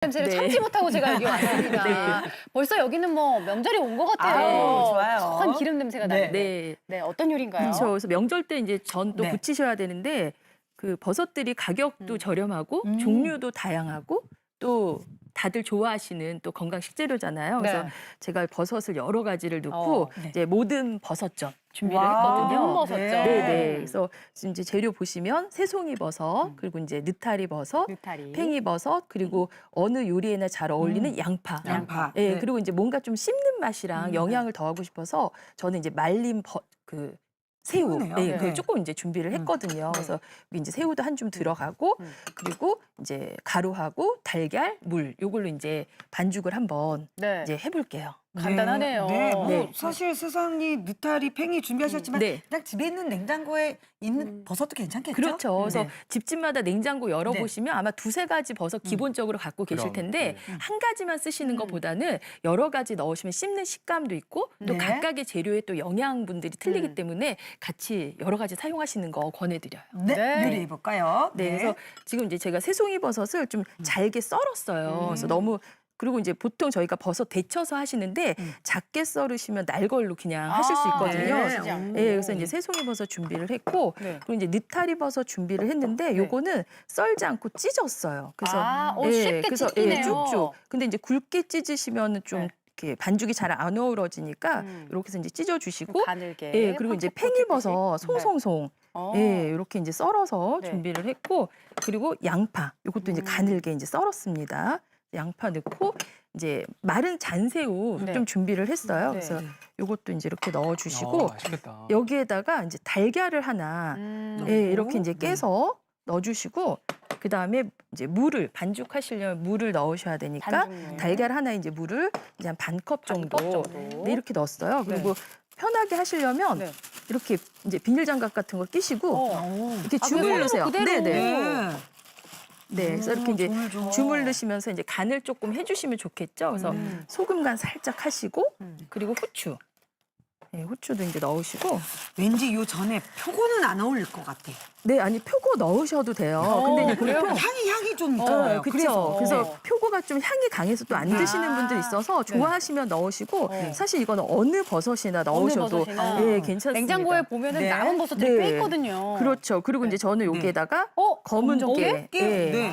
냄새를 네. 참지 못하고 제가 여기 왔습니다. 네. 벌써 여기는 뭐 명절이 온 것 같아요. 아유, 좋아요. 한 기름 냄새가 네. 나는데. 네. 네, 어떤 요리인가요? 그렇죠. 그래서 명절 때 이제 전 또 네. 부치셔야 되는데 그 버섯들이 가격도 저렴하고 종류도 다양하고 또 다들 좋아하시는 또 건강 식재료잖아요. 그래서 네. 제가 버섯을 여러 가지를 넣고 네. 이제 모든 버섯전 준비를 와. 했거든요. 모든 버섯전. 네네. 그래서 이제 재료 보시면 새송이 버섯, 그리고 이제 느타리 버섯, 느타리. 팽이 버섯, 그리고 어느 요리에나 잘 어울리는 양파. 양파. 예, 네. 그리고 이제 뭔가 좀 씹는 맛이랑 영양을 더하고 싶어서 저는 이제 말린 그 새우, 새우네요. 예, 네. 그걸 조금 이제 준비를 했거든요. 그래서 여기 이제 새우도 한 줌 들어가고, 그리고 이제 가루하고 달걀, 물, 요걸로 이제 반죽을 한번 네. 이제 해볼게요. 간단하네요. 네, 뭐 네. 사실 세상이 느타리, 팽이 준비하셨지만 네. 그냥 집에 있는 냉장고에 있는 버섯도 괜찮겠죠? 그렇죠. 그래서 네. 집집마다 냉장고 열어보시면 아마 두세 가지 버섯 기본적으로 갖고 계실 텐데 한 가지만 쓰시는 것보다는 여러 가지 넣으시면 씹는 식감도 있고 또 네. 각각의 재료에 또 영양분들이 틀리기 때문에 같이 여러 가지 사용하시는 거 권해드려요. 네, 네. 요리해 볼까요? 네, 그래서 지금 이제 제가 새송이 버섯을 좀 잘게 썰었어요. 그래서 너무 그리고 이제 보통 저희가 버섯 데쳐서 하시는데 작게 썰으시면 날 걸로 그냥 하실 수 있거든요. 네. 그래서 그래서 이제 새송이 버섯 준비를 했고 네. 그리고 이제 느타리 버섯 준비를 했는데 요거는 썰지 않고 찢었어요. 그래서 쉽게 그래서 찢기네요. 쭉쭉. 근데 이제 굵게 찢으시면 좀 네. 이렇게 반죽이 잘 안 어우러지니까 이렇게 해서 이제 찢어 주시고 가늘게. 예, 그리고 이제 팽이버섯 송송송 예, 이렇게 이제 썰어서 네. 준비를 했고 그리고 양파 이것도 이제 가늘게 이제 썰었습니다. 양파 넣고 이제 마른 잔새우 네. 좀 준비를 했어요. 네. 그래서 이것도 이제 이렇게 넣어주시고 맛있겠다. 여기에다가 이제 달걀을 하나 예, 이렇게 이제 깨서 넣어주시고 그 다음에 이제 물을 반죽하시려면 물을 넣으셔야 되니까 반죽물. 달걀 하나에 이제 물을 이제 한 반컵 정도, 반컵 정도. 네, 이렇게 넣었어요. 그리고 편하게 하시려면 네. 이렇게 이제 비닐장갑 같은 걸 끼시고 이렇게 아, 주물 그냥 넣으세요. 그대로. 네네. 네. 네, 그래서 이렇게 이제 조물조물. 주물 넣으시면서 이제 간을 조금 해주시면 좋겠죠. 그래서 소금 간 살짝 하시고 그리고 후추. 네, 후추도 이제 넣으시고. 왠지 요 전에 표고는 안 어울릴 것 같아. 네, 아니 표고 넣으셔도 돼요. 근데 이제 그래요? 보통 향이 좀 있잖아요. 그렇죠. 그래서 네. 표고가 좀 향이 강해서 또 안 드시는 분들 있어서 좋아하시면 넣으시고 사실 이거는 어느 버섯이나 넣으셔도 버섯이나. 예, 괜찮습니다. 냉장고에 보면은 네. 남은 버섯들이 꽤 네. 있거든요. 그렇죠. 그리고 이제 저는 여기에다가 검은 검은 깨, 네.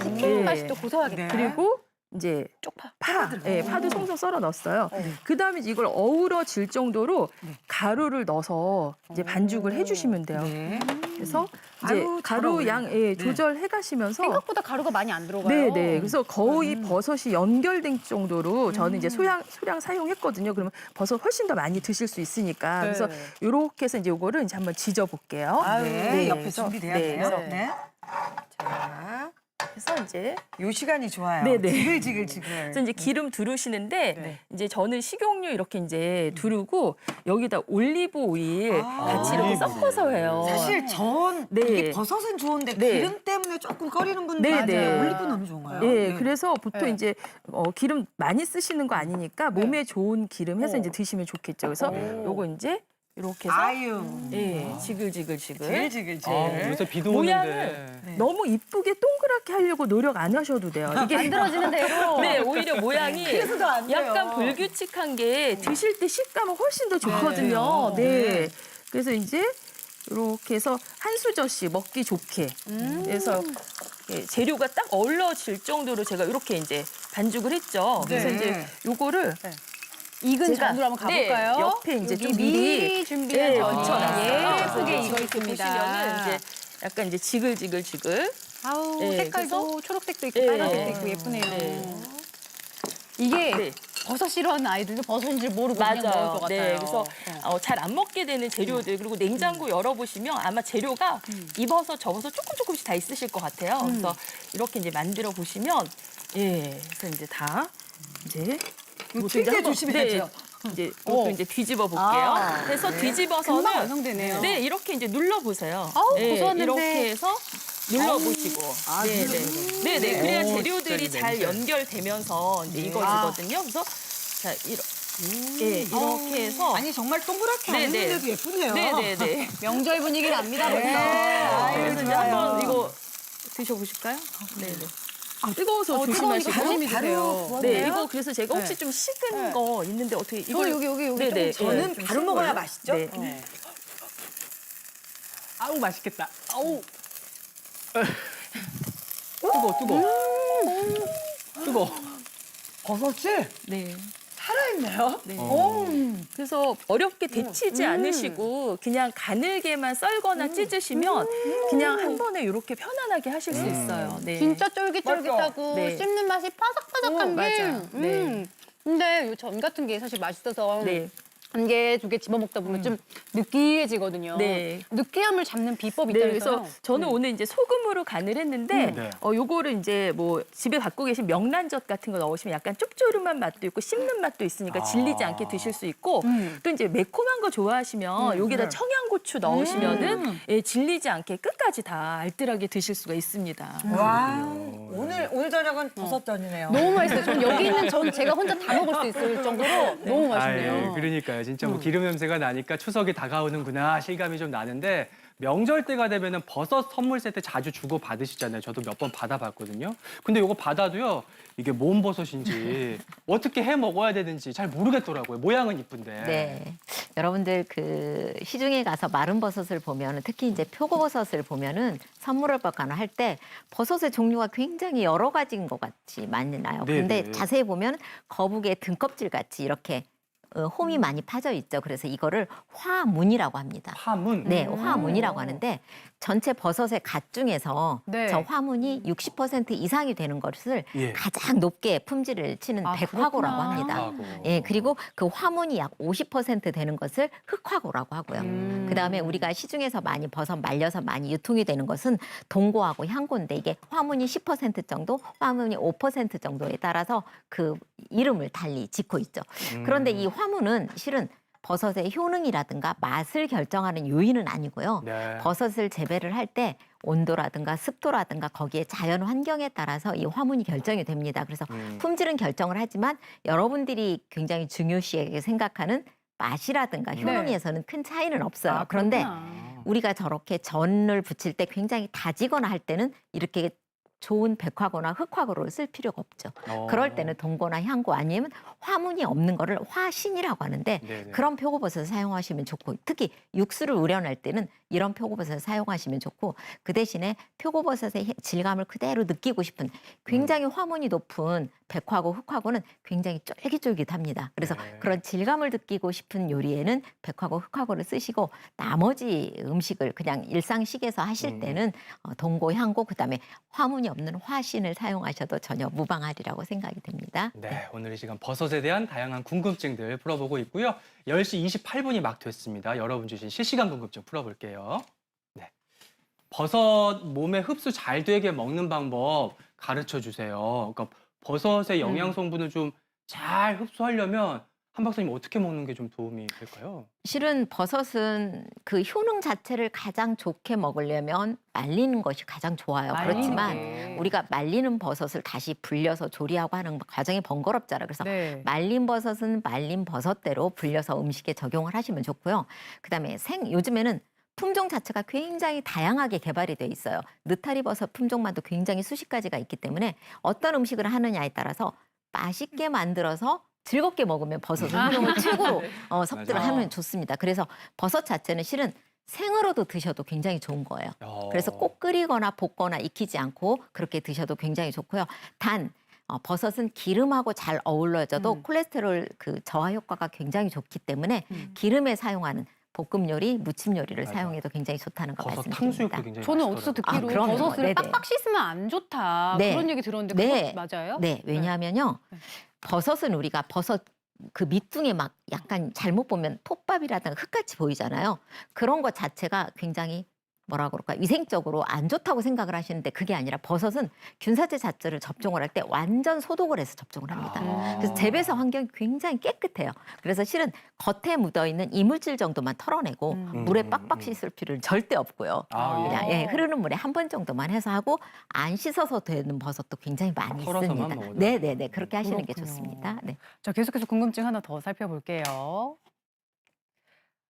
튀김 예. 맛이 또 고소하겠다. 그리고 이제 쪽파. 파도 송송 썰어 넣었어요. 그다음에 이걸 어우러질 정도로 가루를 넣어서 이제 반죽을 해주시면 돼요. 네. 그래서 이제 아유, 잘 가루 어울린다. 양 조절해 가시면서 생각보다 가루가 많이 안 들어가요. 네네. 그래서 거의 버섯이 연결된 정도로 저는 이제 소량 사용했거든요. 그러면 버섯 훨씬 더 많이 드실 수 있으니까. 네. 그래서 이렇게 해서 이제 요거를 이제 한번 지져 볼게요. 네. 옆에 그래서 준비돼야 네, 돼요. 그래서 네. 자, 그래서 이제 요 시간이 좋아요. 네네. 지글지글. 그래서 이제 기름 두르시는데 이제 저는 식용유 이렇게 이제 두르고 여기다 올리브 오일 같이 이렇게 올리브 섞어서 해요. 사실 네. 이게 버섯은 좋은데 네. 기름 때문에 조금 꺼리는 분들 네, 많아요. 네. 올리브 너무 좋은가요? 예, 네. 그래서 보통 네. 이제 기름 많이 쓰시는 거 아니니까 몸에 좋은 기름 해서 이제 드시면 좋겠죠. 그래서 요거 이제 이렇게 해서 아유. 예, 지글지글. 지글지글. 요새 비도 모양을 오는데. 너무 이쁘게 동그랗게 하려고 노력 안 하셔도 돼요. 이게 만들어지는 대로. 네, 오히려 모양이 그래서도 안 돼요. 약간 불규칙한 게 드실 때 식감은 훨씬 더 좋거든요. 네. 그래서 이제 이렇게 해서 한 수저씩 먹기 좋게. 그래서 예, 재료가 딱 어울러질 정도로 제가 이렇게 이제 반죽을 했죠. 그래서 네. 이제 요거를 익은 제가, 전으로 한번 가볼까요? 네, 옆에 이제 여기 좀 미리 준비한 예, 전이 붙여놨어요. 예쁘게 그래서 익어 이렇게 있습니다. 보시면은 이제 약간 이제 지글지글. 아우 네, 색깔도 그래서- 초록색도 있고 네. 빨간색도 있고 예쁘네요. 네. 이게 네. 버섯 싫어하는 아이들도 버섯인 줄 모르고 그냥 먹을 맞아요. 것 같아요. 네, 그래서 잘 안 먹게 되는 재료들 그리고 냉장고 열어보시면 아마 재료가 입어서 접어서 조금씩 다 있으실 것 같아요. 그래서 이렇게 이제 만들어 보시면 그래서 이제 다 이제 이것도 이제 튀게 한번- 조심해야죠. 이제 이것도 이제 뒤집어 볼게요. 그래서 뒤집어서는 금방 완성되네요. 네, 이렇게 이제 눌러 보세요. 아우, 고소한 냄새. 이렇게 해서 눌러 보시고. 네, 네. 네, 그래야 오, 재료들이 진짜 이 잘 냄새. 연결되면서 이제 익어지거든요. 그래서 자, 이렇게 해서 아니 정말 동그랗게 안 네, 네. 했는데도 예쁘네요. 네. 명절 분위기 납니다 벌써. 아유, 그래서 이제 좋아요. 한번 이거 드셔보실까요? 네. 뜨거워서 뜨거우니까 조심하시고. 조심히 드세요. 네, 이거 그래서 제가 혹시 네. 좀 식은 네. 거 있는데 어떻게 저는 여기 네네. 좀 저는 좀 바로 식은 먹어야 걸로. 맛있죠? 네. 아우 맛있겠다. 아우. 뜨거. 버섯이 네. 살아있네요. 네. 오. 그래서 어렵게 데치지 않으시고 그냥 가늘게만 썰거나 찢으시면 그냥 한 번에 이렇게 편안하게 하실 수 있어요. 네. 진짜 쫄깃쫄깃하고 네. 씹는 맛이 바삭바삭한 오, 게. 맞아요. 네. 근데 이 전 같은 게 사실 맛있어서 네. 한 개, 두 개 집어 먹다 보면 좀 느끼해지거든요. 네. 느끼함을 잡는 비법이 네, 있다면서요? 그래서 저는 오늘 이제 소금으로 간을 했는데 네. 요거를 이제 뭐 집에 갖고 계신 명란젓 같은 거 넣으시면 약간 짭조름한 맛도 있고 씹는 맛도 있으니까 질리지 않게 드실 수 있고 또 이제 매콤한 거 좋아하시면 여기다 청양고추 넣으시면은 예, 질리지 않게 끝까지 다 알뜰하게 드실 수가 있습니다. 와, 오늘 저녁은 버섯전이네요. 너무 맛있어요. 전 여기 있는 전 제가 혼자 다 먹을 수 있을 정도로 너무 맛있네요. 그러니까요. 진짜 뭐 기름 냄새가 나니까 추석이 다가오는구나 실감이 좀 나는데 명절 때가 되면은 버섯 선물 세트 자주 주고 받으시잖아요. 저도 몇 번 받아봤거든요. 근데 이거 받아도요. 이게 뭔 버섯인지 어떻게 해 먹어야 되는지 잘 모르겠더라고요. 모양은 이쁜데. 네. 여러분들 그 시중에 가서 마른 버섯을 보면 특히 이제 표고버섯을 보면은 선물을 받거나 할 때 버섯의 종류가 굉장히 여러 가지인 것 같이 많이 나요. 근데 네네. 자세히 보면 거북이의 등껍질 같이 이렇게 홈이 많이 파져 있죠. 그래서 이거를 화문이라고 합니다. 화문. 네, 화문이라고 하는데 전체 버섯의 갓 중에서 네. 저 화문이 60% 이상이 되는 것을 예. 가장 높게 품질을 치는 아, 백화고라고 그렇구나. 합니다. 백화고. 예, 그리고 그 화문이 약 50% 되는 것을 흑화고라고 하고요. 그다음에 우리가 시중에서 많이 버섯 말려서 많이 유통이 되는 것은 동고하고 향고인데 이게 화문이 10% 정도, 화문이 5% 정도에 따라서 그 이름을 달리 짓고 있죠. 그런데 이 화문은 실은 버섯의 효능이라든가 맛을 결정하는 요인은 아니고요. 네. 버섯을 재배를 할 때 온도라든가 습도라든가 거기에 자연 환경에 따라서 이 화문이 결정이 됩니다. 그래서 품질은 결정을 하지만 여러분들이 굉장히 중요시하게 생각하는 맛이라든가 효능에서는 큰 차이는 없어요. 아, 그런데 그렇구나. 우리가 저렇게 전을 부칠 때 굉장히 다지거나 할 때는 이렇게 좋은 백화고나 흑화고를 쓸 필요가 없죠. 그럴 때는 동고나 향고 아니면 화문이 없는 거를 화신이라고 하는데 네네. 그런 표고버섯을 사용하시면 좋고 특히 육수를 우려낼 때는 이런 표고버섯을 사용하시면 좋고 그 대신에 표고버섯의 질감을 그대로 느끼고 싶은 굉장히 화문이 높은 백화고 흑화고는 굉장히 쫄깃쫄깃합니다. 그래서 네. 그런 질감을 느끼고 싶은 요리에는 백화고 흑화고를 쓰시고 나머지 음식을 그냥 일상식에서 하실 때는 동고, 향고 그다음에 화문이 없는 화신을 사용하셔도 전혀 무방하리라고 생각이 됩니다. 네, 오늘 이 시간 버섯에 대한 다양한 궁금증들 풀어보고 있고요. 10시 28분이 막 됐습니다. 여러분 주신 실시간 궁금증 풀어볼게요. 네. 버섯 몸에 흡수 잘 되게 먹는 방법 가르쳐 주세요. 그러니까 버섯의 영양 성분을 좀 잘 흡수하려면 한 박사님 어떻게 먹는 게 좀 도움이 될까요? 실은 버섯은 그 효능 자체를 가장 좋게 먹으려면 말리는 것이 가장 좋아요. 말리는 그렇지만 게. 우리가 말리는 버섯을 다시 불려서 조리하고 하는 과정이 번거롭잖아요. 그래서 네. 말린 버섯은 말린 버섯대로 불려서 음식에 적용을 하시면 좋고요. 그다음에 요즘에는 품종 자체가 굉장히 다양하게 개발이 돼 있어요. 느타리 버섯 품종만도 굉장히 수십 가지가 있기 때문에 어떤 음식을 하느냐에 따라서 맛있게 만들어서 즐겁게 먹으면 버섯은 활용을 최고로 섭득을 맞아요. 하면 좋습니다. 그래서 버섯 자체는 실은 생으로도 드셔도 굉장히 좋은 거예요. 그래서 꼭 끓이거나 볶거나 익히지 않고 그렇게 드셔도 굉장히 좋고요. 단 버섯은 기름하고 잘 어울려져도 콜레스테롤 그 저하 효과가 굉장히 좋기 때문에 기름에 사용하는 볶음 요리, 무침 요리를 맞아. 사용해도 굉장히 좋다는 거 버섯 말씀드립니다. 탕수육도 굉장히 저는 어디서 맛있더라고요. 듣기로 그럼요. 버섯을 네네. 빡빡 씻으면 안 좋다 네. 그런 얘기 들었는데 네. 그거 맞아요? 네, 왜냐하면요. 버섯은 우리가 버섯 그 밑둥에 막 약간 잘못 보면 톱밥이라든가 흙같이 보이잖아요. 그런 것 자체가 굉장히 뭐라 그럴까 위생적으로 안 좋다고 생각을 하시는데 그게 아니라 버섯은 균사제 자체를 접종을 할 때 완전 소독을 해서 접종을 합니다. 그래서 재배사 환경이 굉장히 깨끗해요. 그래서 실은 겉에 묻어있는 이물질 정도만 털어내고 물에 빡빡 씻을 필요는 절대 없고요. 아, 예. 그냥 흐르는 물에 한 번 정도만 해서 하고 안 씻어서 되는 버섯도 굉장히 많이 털어서만 있습니다. 먹어도 네네네 그렇게 하시는 게 그렇군요. 좋습니다. 네. 자, 계속해서 궁금증 하나 더 살펴볼게요.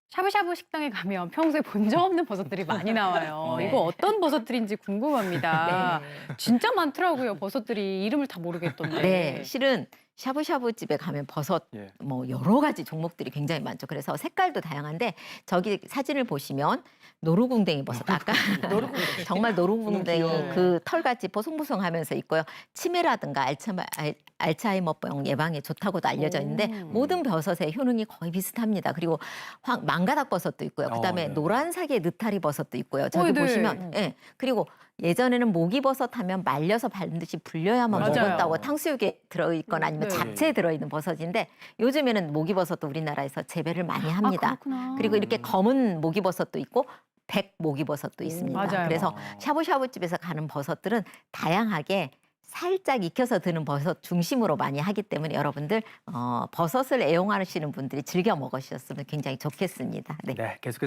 샤브샤브 식당에 가면 평소에 본 적 없는 버섯들이 많이 나와요. 네. 이거 어떤 버섯들인지 궁금합니다. 네. 진짜 많더라고요. 버섯들이 이름을 다 모르겠던데. 네, 실은 샤브샤브 집에 가면 버섯 예. 뭐 여러 가지 종목들이 굉장히 많죠. 그래서 색깔도 다양한데 저기 사진을 보시면 노루궁뎅이 버섯 아까 정말 노루궁뎅이 귀여워요. 그 털같이 보송보송하면서 있고요. 치매라든가 알츠하이머병 예방에 좋다고도 알려져 있는데 모든 버섯의 효능이 거의 비슷합니다. 그리고 망가닥 버섯도 있고요. 그다음에 네. 노란색의 느타리 버섯도 있고요. 저기 네. 보시면 예. 그리고 예전에는 모기버섯 하면 말려서 반드시 불려야만 맞아요. 먹었다고 탕수육에 들어있거나 아니면 네. 잡채에 들어있는 버섯인데 요즘에는 모기버섯도 우리나라에서 재배를 많이 아, 합니다. 그렇구나. 그리고 이렇게 검은 모기버섯도 있고 백 모기버섯도 있습니다. 맞아요. 그래서 샤브샤브 집에서 가는 버섯들은 다양하게 살짝 익혀서 드는 버섯 중심으로 많이 하기 때문에 여러분들 버섯을 애용하시는 분들이 즐겨 먹으셨으면 굉장히 좋겠습니다. 네. 네, 계속해서